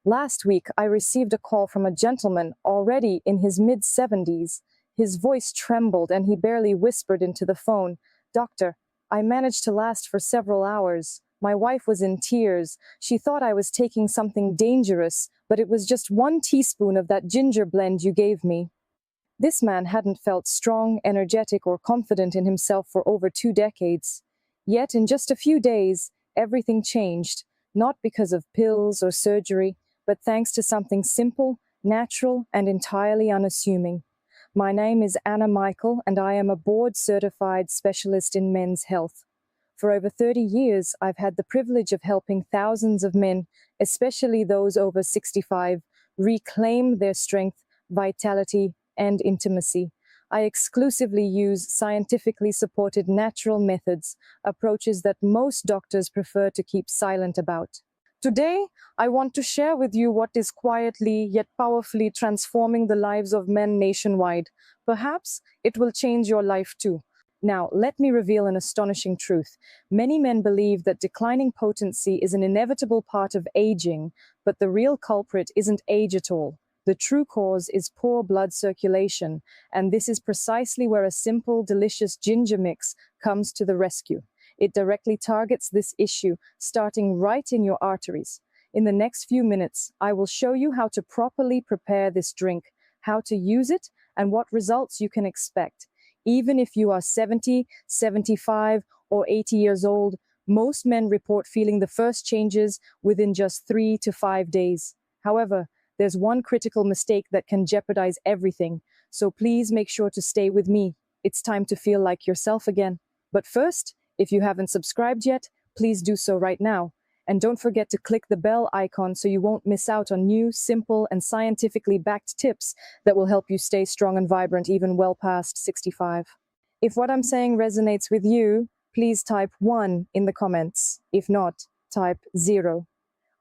Last week, I received a call from a gentleman already in his mid-70s. His voice trembled and he barely whispered into the phone, "Doctor, I managed to last for several hours. My wife was in tears. She thought I was taking something dangerous, but it was just 1 teaspoon of that ginger blend you gave me." This man hadn't felt strong, energetic, or confident in himself for over 2 decades. Yet, in just a few days, everything changed, not because of pills or surgery, but thanks to something simple, natural, and entirely unassuming. My name is Anna Michael, and I am a board-certified specialist in men's health. For over 30 years, I've had the privilege of helping thousands of men, especially those over 65, reclaim their strength, vitality, and intimacy. I exclusively use scientifically supported natural methods, approaches that most doctors prefer to keep silent about. Today, I want to share with you what is quietly yet powerfully transforming the lives of men nationwide. Perhaps it will change your life too. Now, let me reveal an astonishing truth. Many men believe that declining potency is an inevitable part of aging, but the real culprit isn't age at all. The true cause is poor blood circulation, and this is precisely where a simple, delicious ginger mix comes to the rescue. It directly targets this issue, starting right in your arteries. In the next few minutes, I will show you how to properly prepare this drink, how to use it, and what results you can expect. Even if you are 70, 75, or 80 years old, most men report feeling the first changes within just 3 to 5 days. However, there's one critical mistake that can jeopardize everything, so please make sure to stay with me. It's time to feel like yourself again. But first, if you haven't subscribed yet, please do so right now. And don't forget to click the bell icon so you won't miss out on new, simple, and scientifically backed tips that will help you stay strong and vibrant even well past 65. If what I'm saying resonates with you, please type 1 in the comments. If not, type 0.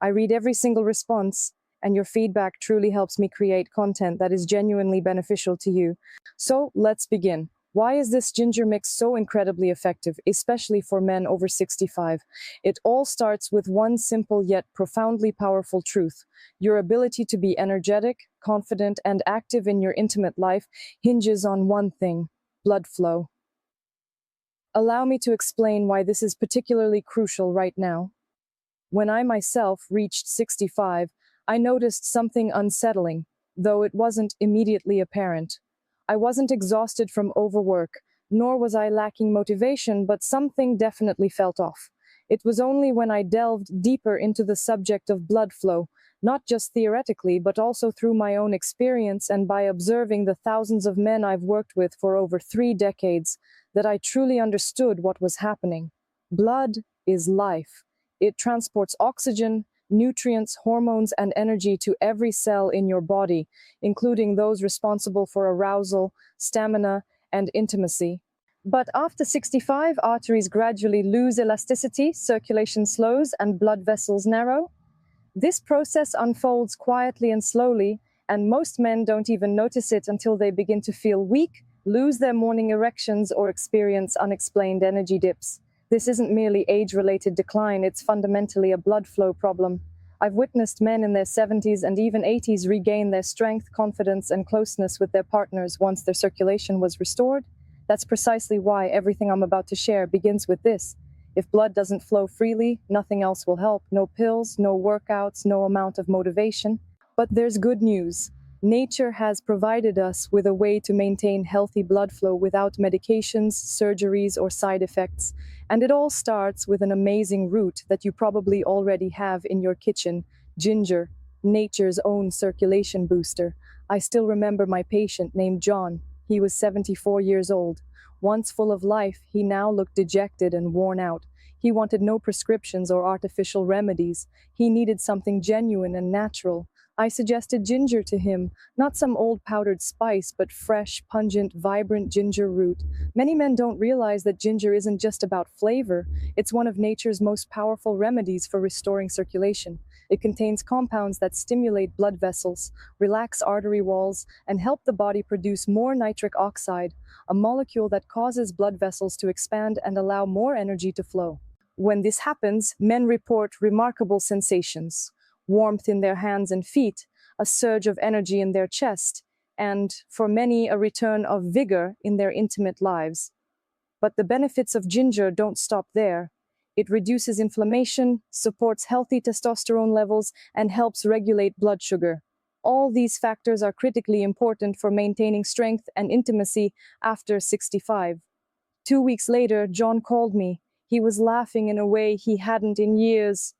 I read every single response, and your feedback truly helps me create content that is genuinely beneficial to you. So let's begin. Why is this ginger mix so incredibly effective, especially for men over 65? It all starts with one simple yet profoundly powerful truth. Your ability to be energetic, confident, and active in your intimate life hinges on one thing: blood flow. Allow me to explain why this is particularly crucial right now. When I myself reached 65, I noticed something unsettling, though it wasn't immediately apparent. I wasn't exhausted from overwork, nor was I lacking motivation, but something definitely felt off. It was only when I delved deeper into the subject of blood flow, not just theoretically, but also through my own experience and by observing the thousands of men I've worked with for over 3 decades, that I truly understood what was happening. Blood is life. It transports oxygen, nutrients, hormones, and energy to every cell in your body, including those responsible for arousal, stamina, and intimacy. But after 65, arteries gradually lose elasticity, circulation slows, and blood vessels narrow. This process unfolds quietly and slowly, and most men don't even notice it until they begin to feel weak, lose their morning erections, or experience unexplained energy dips. This isn't merely age-related decline, it's fundamentally a blood flow problem. I've witnessed men in their 70s and even 80s regain their strength, confidence, and closeness with their partners once their circulation was restored. That's precisely why everything I'm about to share begins with this. If blood doesn't flow freely, nothing else will help. No pills, no workouts, no amount of motivation. But there's good news. Nature has provided us with a way to maintain healthy blood flow without medications, surgeries, or side effects. And it all starts with an amazing root that you probably already have in your kitchen: ginger, nature's own circulation booster. I still remember my patient named John. He was 74 years old. Once full of life, he now looked dejected and worn out. He wanted no prescriptions or artificial remedies. He needed something genuine and natural. I suggested ginger to him, not some old powdered spice, but fresh, pungent, vibrant ginger root. Many men don't realize that ginger isn't just about flavor. It's one of nature's most powerful remedies for restoring circulation. It contains compounds that stimulate blood vessels, relax artery walls, and help the body produce more nitric oxide, a molecule that causes blood vessels to expand and allow more energy to flow. When this happens, men report remarkable sensations. warmth in their hands and feet, a surge of energy in their chest, and, for many, a return of vigor in their intimate lives. But the benefits of ginger don't stop there. It reduces inflammation, supports healthy testosterone levels, and helps regulate blood sugar. All these factors are critically important for maintaining strength and intimacy after 65. 2 weeks later, John called me. He was laughing in a way he hadn't in years.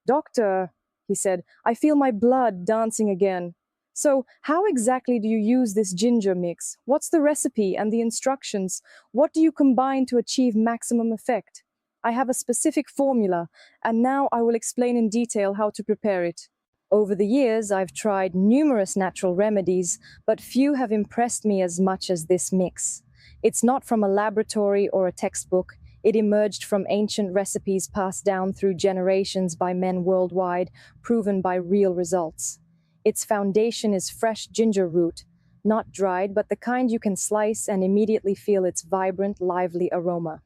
"Doctor," he said, "I feel my blood dancing again." "So, how exactly do you use this ginger mix? What's the recipe and the instructions? What do you combine to achieve maximum effect?" "I have a specific formula, and now I will explain in detail how to prepare it. Over the years, I've tried numerous natural remedies, but few have impressed me as much as this mix. It's not from a laboratory or a textbook. It emerged from ancient recipes passed down through generations by men worldwide, proven by real results. Its foundation is fresh ginger root, not dried, but the kind you can slice and immediately feel its vibrant, lively aroma.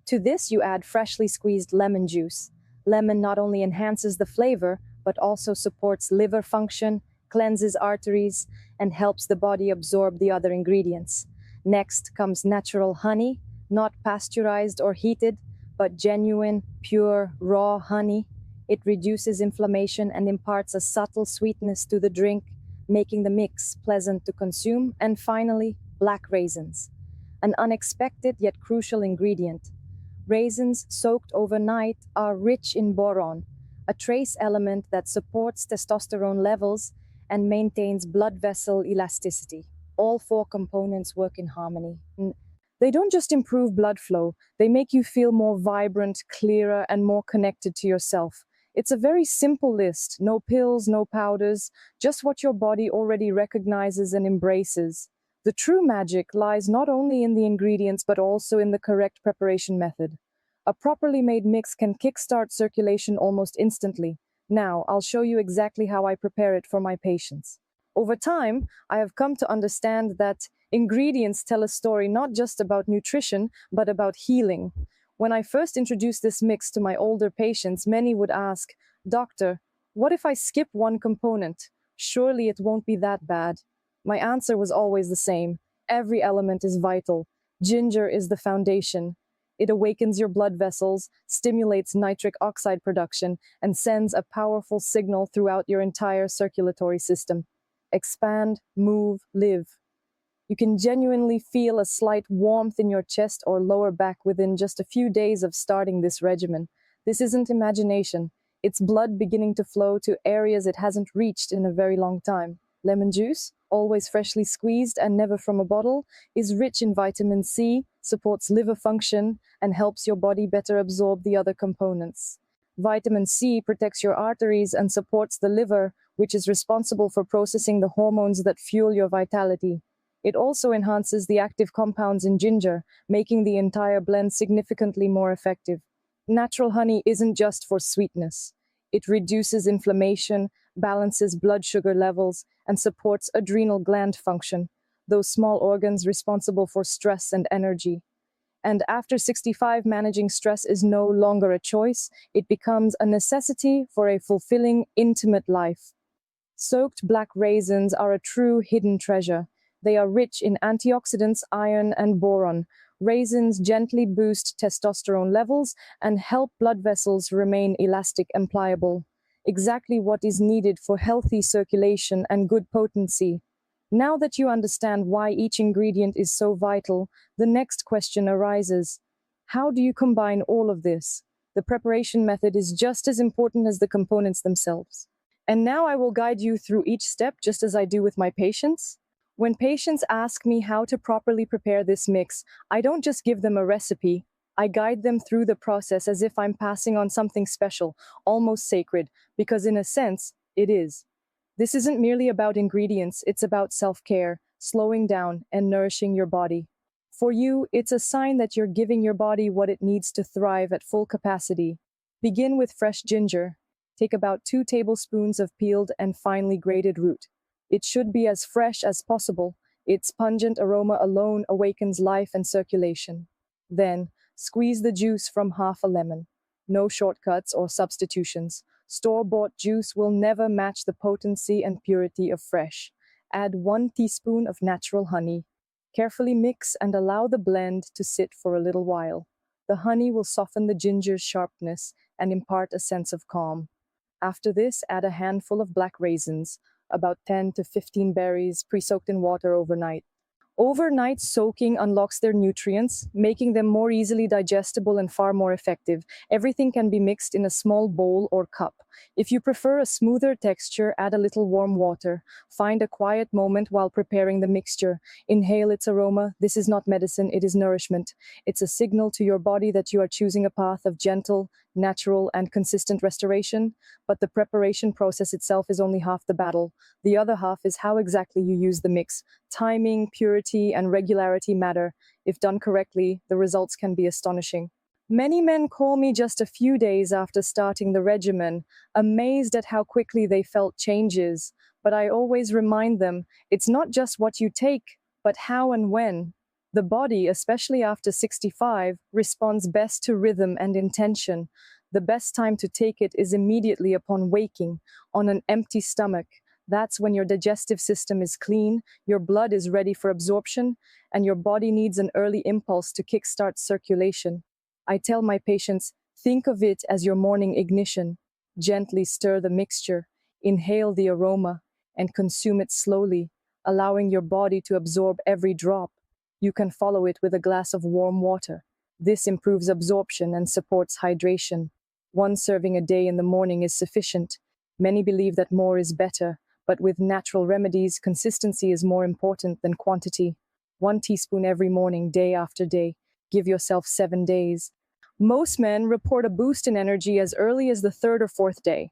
To this, you add freshly squeezed lemon juice. Lemon not only enhances the flavor, but also supports liver function, cleanses arteries, and helps the body absorb the other ingredients. Next comes natural honey, not pasteurized or heated, but genuine, pure, raw honey. It reduces inflammation and imparts a subtle sweetness to the drink, making the mix pleasant to consume. And finally, black raisins, an unexpected yet crucial ingredient. Raisins soaked overnight are rich in boron, a trace element that supports testosterone levels and maintains blood vessel elasticity. All four components work in harmony. They don't just improve blood flow, they make you feel more vibrant, clearer, and more connected to yourself. It's a very simple list: no pills, no powders, just what your body already recognizes and embraces. The true magic lies not only in the ingredients but also in the correct preparation method. A properly made mix can kickstart circulation almost instantly. Now, I'll show you exactly how I prepare it for my patients. Over time, I have come to understand that ingredients tell a story not just about nutrition, but about healing. When I first introduced this mix to my older patients, many would ask, "Doctor, what if I skip one component? Surely it won't be that bad." My answer was always the same: every element is vital. Ginger is the foundation. It awakens your blood vessels, stimulates nitric oxide production, and sends a powerful signal throughout your entire circulatory system. Expand, move, live. You can genuinely feel a slight warmth in your chest or lower back within just a few days of starting this regimen. This isn't imagination. It's blood beginning to flow to areas it hasn't reached in a very long time. Lemon juice, always freshly squeezed and never from a bottle, is rich in vitamin C, supports liver function, and helps your body better absorb the other components. Vitamin C protects your arteries and supports the liver, which is responsible for processing the hormones that fuel your vitality. It also enhances the active compounds in ginger, making the entire blend significantly more effective. Natural honey isn't just for sweetness. It reduces inflammation, balances blood sugar levels, and supports adrenal gland function, those small organs responsible for stress and energy. And after 65, managing stress is no longer a choice, it becomes a necessity for a fulfilling, intimate life. Soaked black raisins are a true hidden treasure. They are rich in antioxidants, iron, and boron. Raisins gently boost testosterone levels and help blood vessels remain elastic and pliable. Exactly what is needed for healthy circulation and good potency. Now that you understand why each ingredient is so vital, the next question arises: how do you combine all of this? The preparation method is just as important as the components themselves. And now I will guide you through each step, just as I do with my patients. When patients ask me how to properly prepare this mix, I don't just give them a recipe. I guide them through the process as if I'm passing on something special, almost sacred, because in a sense, it is. This isn't merely about ingredients, it's about self-care, slowing down, and nourishing your body. For you, it's a sign that you're giving your body what it needs to thrive at full capacity. Begin with fresh ginger. Take about 2 tablespoons of peeled and finely grated root. It should be as fresh as possible. Its pungent aroma alone awakens life and circulation. Then, squeeze the juice from half a lemon. No shortcuts or substitutions. Store-bought juice will never match the potency and purity of fresh. Add 1 teaspoon of natural honey. Carefully mix and allow the blend to sit for a little while. The honey will soften the ginger's sharpness and impart a sense of calm. After this, add a handful of black raisins, about 10 to 15 berries pre-soaked in water overnight. Overnight soaking unlocks their nutrients, making them more easily digestible and far more effective. Everything can be mixed in a small bowl or cup. If you prefer a smoother texture, add a little warm water. Find a quiet moment while preparing the mixture. Inhale its aroma. This is not medicine, it is nourishment. It's a signal to your body that you are choosing a path of gentle, natural, and consistent restoration. But the preparation process itself is only half the battle. The other half is how exactly you use the mix. Timing, purity, and regularity matter. If done correctly, the results can be astonishing. Many men call me just a few days after starting the regimen, amazed at how quickly they felt changes. But I always remind them, it's not just what you take, but how and when. The body, especially after 65, responds best to rhythm and intention. The best time to take it is immediately upon waking, on an empty stomach. That's when your digestive system is clean, your blood is ready for absorption, and your body needs an early impulse to kickstart circulation. I tell my patients, think of it as your morning ignition. Gently stir the mixture, inhale the aroma, and consume it slowly, allowing your body to absorb every drop. You can follow it with a glass of warm water. This improves absorption and supports hydration. 1 serving a day in the morning is sufficient. Many believe that more is better, but with natural remedies, consistency is more important than quantity. 1 teaspoon every morning, day after day. Give yourself 7 days. Most men report a boost in energy as early as the 3rd or 4th day.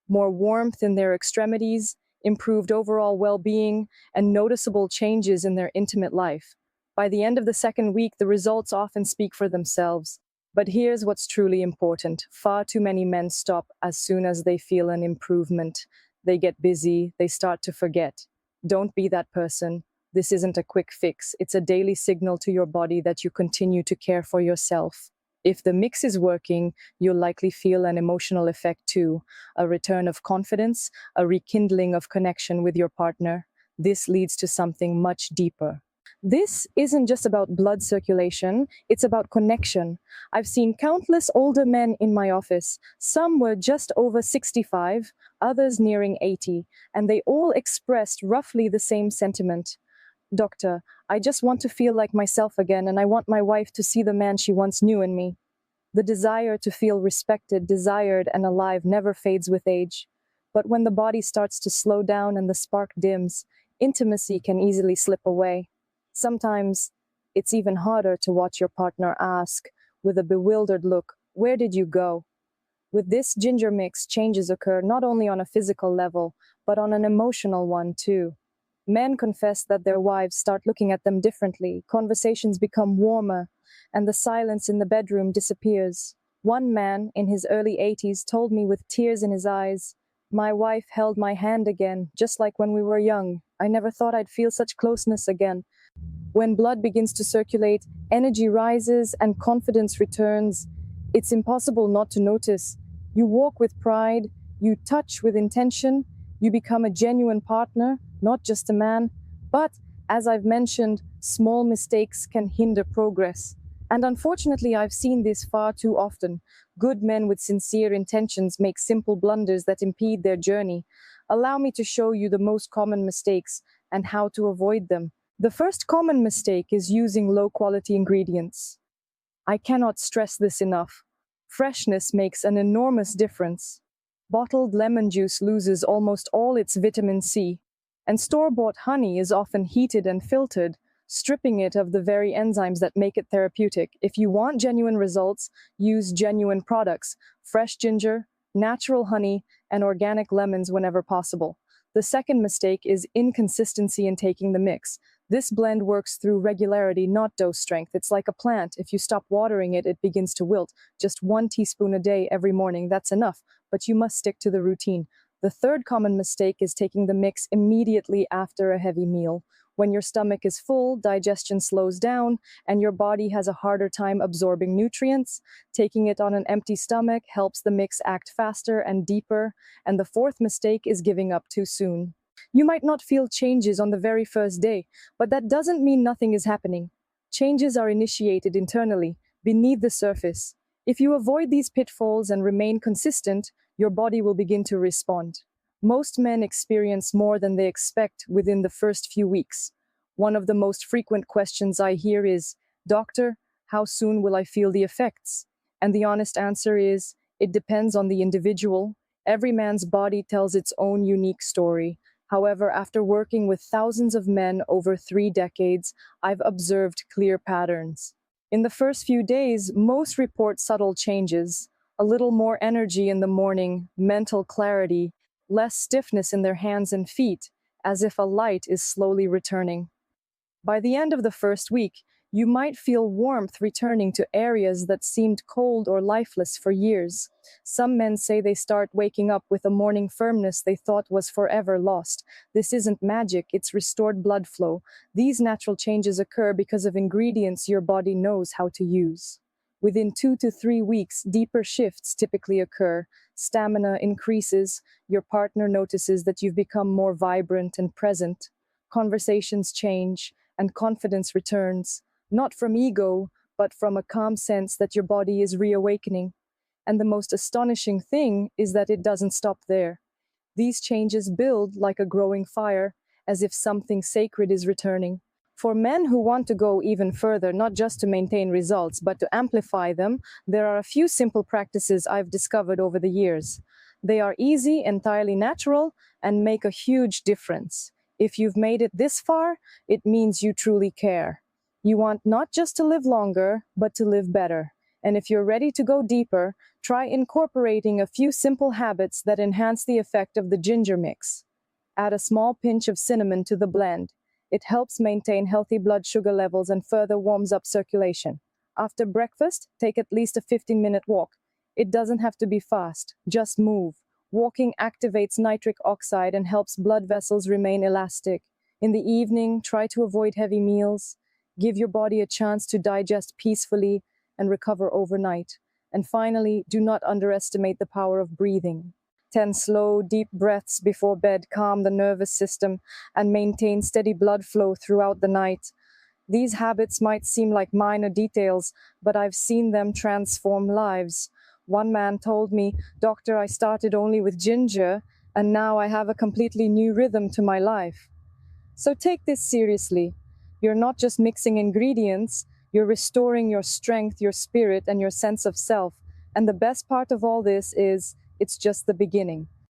More warmth in their extremities, improved overall well-being, and noticeable changes in their intimate life. By the end of the 2nd week, the results often speak for themselves. But here's what's truly important. Far too many men stop as soon as they feel an improvement. They get busy, they start to forget. Don't be that person. This isn't a quick fix. It's a daily signal to your body that you continue to care for yourself. If the mix is working, you'll likely feel an emotional effect too, a return of confidence, a rekindling of connection with your partner. This leads to something much deeper. This isn't just about blood circulation, it's about connection. I've seen countless older men in my office. Some were just over 65, others nearing 80, and they all expressed roughly the same sentiment. Doctor, I just want to feel like myself again, and I want my wife to see the man she once knew in me. The desire to feel respected, desired, and alive never fades with age. But when the body starts to slow down and the spark dims, intimacy can easily slip away. Sometimes it's even harder to watch your partner ask, with a bewildered look, "Where did you go?" With this ginger mix, changes occur not only on a physical level, but on an emotional one too. Men confess that their wives start looking at them differently, conversations become warmer, and the silence in the bedroom disappears. One man, in his early 80s, told me with tears in his eyes, "My wife held my hand again, just like when we were young. I never thought I'd feel such closeness again." When blood begins to circulate, energy rises and confidence returns. It's impossible not to notice. You walk with pride, you touch with intention, you become a genuine partner, not just a man. But, as I've mentioned, small mistakes can hinder progress. And unfortunately, I've seen this far too often. Good men with sincere intentions make simple blunders that impede their journey. Allow me to show you the most common mistakes and how to avoid them. The first common mistake is using low-quality ingredients. I cannot stress this enough. Freshness makes an enormous difference. Bottled lemon juice loses almost all its vitamin C, and store-bought honey is often heated and filtered, stripping it of the very enzymes that make it therapeutic. If you want genuine results, use genuine products, fresh ginger, natural honey, and organic lemons whenever possible. The second mistake is inconsistency in taking the mix. This blend works through regularity, not dose strength. It's like a plant. If you stop watering it, it begins to wilt. Just 1 teaspoon a day every morning, that's enough, but you must stick to the routine. The third common mistake is taking the mix immediately after a heavy meal. When your stomach is full, digestion slows down, and your body has a harder time absorbing nutrients. Taking it on an empty stomach helps the mix act faster and deeper. And the fourth mistake is giving up too soon. You might not feel changes on the very first day, but that doesn't mean nothing is happening. Changes are initiated internally, beneath the surface. If you avoid these pitfalls and remain consistent, your body will begin to respond. Most men experience more than they expect within the first few weeks. One of the most frequent questions I hear is, "Doctor, how soon will I feel the effects?" And the honest answer is, it depends on the individual. Every man's body tells its own unique story. However, after working with thousands of men over 3 decades, I've observed clear patterns. In the first few days, most report subtle changes: a little more energy in the morning, mental clarity, less stiffness in their hands and feet, as if a light is slowly returning. By the end of the first week, you might feel warmth returning to areas that seemed cold or lifeless for years. Some men say they start waking up with a morning firmness they thought was forever lost. This isn't magic, it's restored blood flow. These natural changes occur because of ingredients your body knows how to use. Within 2 to 3 weeks, deeper shifts typically occur. Stamina increases, your partner notices that you've become more vibrant and present. Conversations change, and confidence returns, not from ego, but from a calm sense that your body is reawakening. And the most astonishing thing is that it doesn't stop there. These changes build like a growing fire, as if something sacred is returning. For men who want to go even further, not just to maintain results, but to amplify them, there are a few simple practices I've discovered over the years. They are easy, entirely natural, and make a huge difference. If you've made it this far, it means you truly care. You want not just to live longer, but to live better. And if you're ready to go deeper, try incorporating a few simple habits that enhance the effect of the ginger mix. Add a small pinch of cinnamon to the blend. It helps maintain healthy blood sugar levels and further warms up circulation. After breakfast, take at least a 15-minute walk. It doesn't have to be fast, just move. Walking activates nitric oxide and helps blood vessels remain elastic. In the evening, try to avoid heavy meals. Give your body a chance to digest peacefully and recover overnight. And finally, do not underestimate the power of breathing. 10 slow, deep breaths before bed calm the nervous system and maintain steady blood flow throughout the night. These habits might seem like minor details, but I've seen them transform lives. One man told me, "Doctor, I started only with ginger, and now I have a completely new rhythm to my life." So take this seriously. You're not just mixing ingredients, you're restoring your strength, your spirit, and your sense of self. And the best part of all this is, it's just the beginning.